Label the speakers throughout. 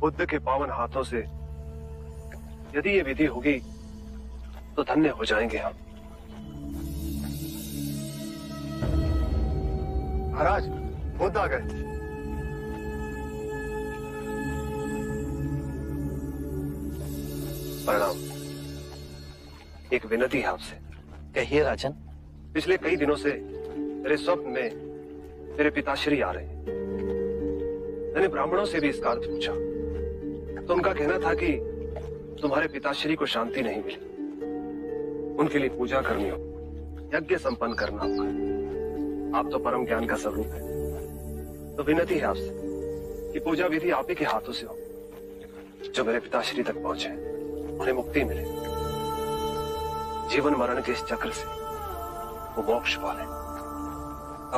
Speaker 1: बुद्ध के पावन हाथों से यदि ये विधि होगी तो धन्य हो जाएंगे हम।
Speaker 2: महाराज, बुद्ध आ गए।
Speaker 1: प्रणाम। एक विनती है आपसे।
Speaker 3: कहिए राजन।
Speaker 1: पिछले कई दिनों से मेरे स्वप्न में मेरे पिताश्री आ रहे हैं। मैंने ब्राह्मणों से भी इसका अर्थ पूछा तो उनका कहना था कि तुम्हारे पिताश्री को शांति नहीं मिली, उनके लिए पूजा करनी हो, यज्ञ संपन्न करना होगा। आप तो परम ज्ञान का स्वरूप है, तो विनती है आपसे कि पूजा विधि आप ही के हाथों से हो, जो मेरे पिताश्री तक पहुंचे, उन्हें मुक्ति मिले, जीवन मरण के इस चक्र से वो मोक्ष पाले।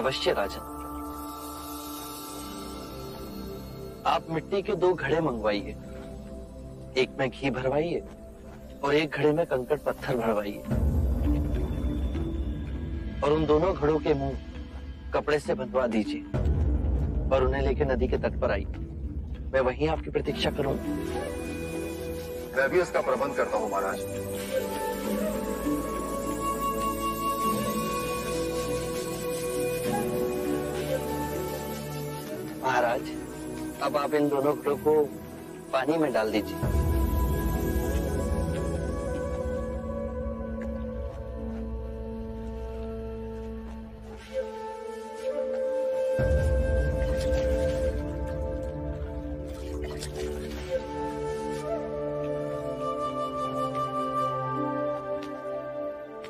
Speaker 3: अवश्य राजन। आप मिट्टी के 2 घड़े मंगवाइए, एक में घी भरवाइए और एक घड़े में कंकड़ पत्थर भरवाइए, और उन दोनों घड़ों के मुंह कपड़े से बंधवा दीजिए और उन्हें लेकर नदी के तट पर आइए। मैं वहीं आपकी प्रतीक्षा करूंगा।
Speaker 2: मैं भी इसका प्रबंध करता हूं महाराज।
Speaker 3: महाराज, अब आप इन दोनों घड़ों को पानी में डाल दीजिए।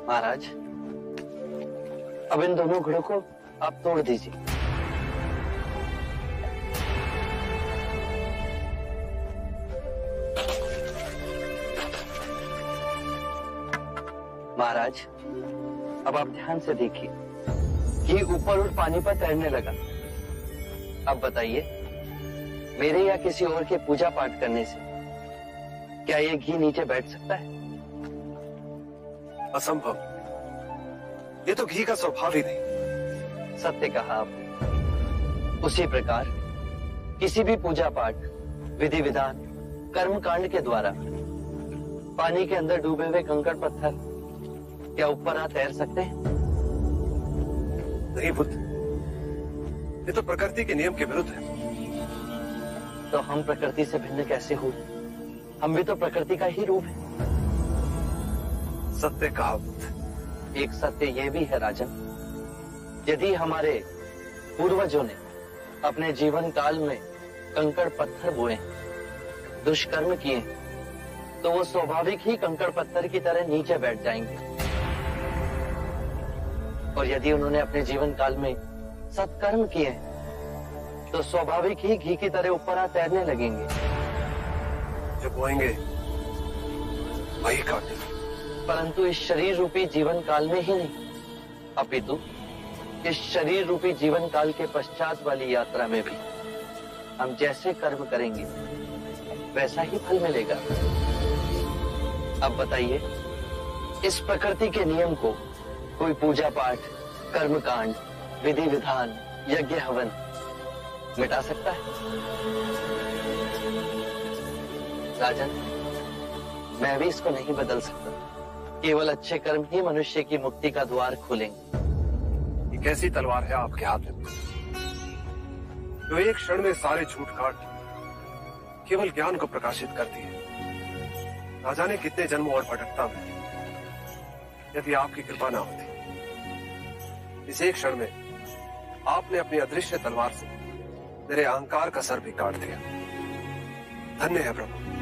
Speaker 3: महाराज, अब इन दोनों घड़ों को आप तोड़ दीजिए। महाराज, अब आप ध्यान से देखिए, घी ऊपर उठ पानी पर तैरने लगा। अब बताइए, मेरे या किसी और के पूजा पाठ करने से क्या ये घी नीचे बैठ सकता है?
Speaker 1: असंभव। ये तो घी का स्वभाव ही नहीं।
Speaker 3: सत्य कहा आपने। उसी प्रकार किसी भी पूजा पाठ, विधि विधान, कर्म कांड के द्वारा पानी के अंदर डूबे हुए कंकड़ पत्थर क्या ऊपर आ तैर सकते हैं?
Speaker 1: नहीं बुद्ध, ये तो प्रकृति के नियम के विरुद्ध है।
Speaker 3: तो हम प्रकृति से भिन्न कैसे हो? हम भी तो प्रकृति का ही रूप है।
Speaker 1: सत्य कहा बुद्ध।
Speaker 3: एक सत्य यह भी है राजन, यदि हमारे पूर्वजों ने अपने जीवन काल में कंकड़ पत्थर बोए, दुष्कर्म किए, तो वो स्वाभाविक ही कंकड़ पत्थर की तरह नीचे बैठ जाएंगे। और यदि उन्होंने अपने जीवन काल में सत्कर्म किए, तो स्वाभाविक ही घी की तरह ऊपर आ तैरने लगेंगे।
Speaker 1: जो बोएंगे वही काटेंगे।
Speaker 3: परंतु इस शरीर रूपी जीवन काल में ही नहीं, अपितु इस शरीर रूपी जीवन काल के पश्चात वाली यात्रा में भी हम जैसे कर्म करेंगे वैसा ही फल मिलेगा। अब बताइए, इस प्रकृति के नियम को कोई पूजा पाठ, कर्म कांड, विधि विधान, यज्ञ हवन मिटा सकता है? राजन, मैं भी इसको नहीं बदल सकता। केवल अच्छे कर्म ही मनुष्य की मुक्ति का द्वार खोलेंगे।
Speaker 1: ये कैसी तलवार है आपके हाथ में, जो एक क्षण में सारे झूठ काट केवल ज्ञान को प्रकाशित करती है? ना जाने कितने जन्मों और भटकता में यदि आपकी कृपा ना होती, इस एक क्षण में आपने अपनी अदृश्य तलवार से मेरे अहंकार का सर भी काट दिया। धन्य है प्रभु।